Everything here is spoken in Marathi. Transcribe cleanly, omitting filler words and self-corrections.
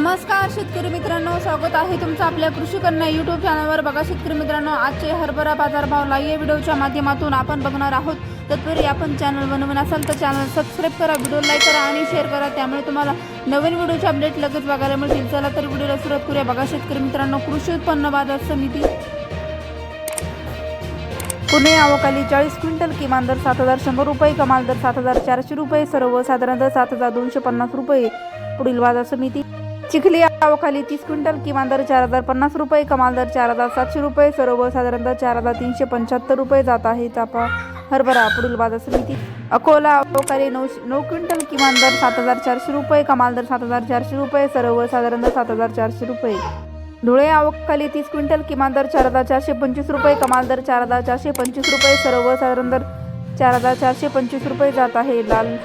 नमस्कार शेतकरी मित्रांनो, स्वागत आहे तुमचं आपल्या कृषी कन्या यूट्यूब चॅनलवर। बघा शेतकरी मित्रांनो, आजचे हरभरा बाजारभाव लाईव्ह व्हिडिओच्या माध्यमातून आपण बघणार आहोत। तत्पूर्वी आपण चॅनल बनवून असाल तर चॅनल सबस्क्राइब करा, व्हिडिओ लाईक करा आणि शेअर करा, त्यामुळे तुम्हाला नवीन व्हिडिओचे अपडेट लगेच बघायला मिळतील। चला तर व्हिडिओला सुरुवात करूया। बघा शेतकरी मित्रांनो, कृषी उत्पन्न बाजार समिती पुणे आवकाली 40 क्विंटल, किमान दर 7100 रुपये, कमाल दर 7400 रुपये, सर्वसाधारण दर 7250 रुपये। पुढील बाजार समिती चिखली आवकाली 30 क्विंटल, किमान दर 4050 रुपये, कमाल दर 4700 रुपये, सर्वसाधारण दर 4375 रुपये जात आहे चाफा हरभरा। पुढील बाजार समिती अकोला आवकाली 9 क्विंटल, किमान दर 7400 रुपये, कमाल दर 7400 रुपये, सर्वसाधारण दर 7400 रुपये। धुळे आवकाली 30 क्विंटल, किमान दर 4425 रुपये, कमाल दर 4425 रुपये, सर्वसाधारण दर 4425 रुपये जात आहे लाल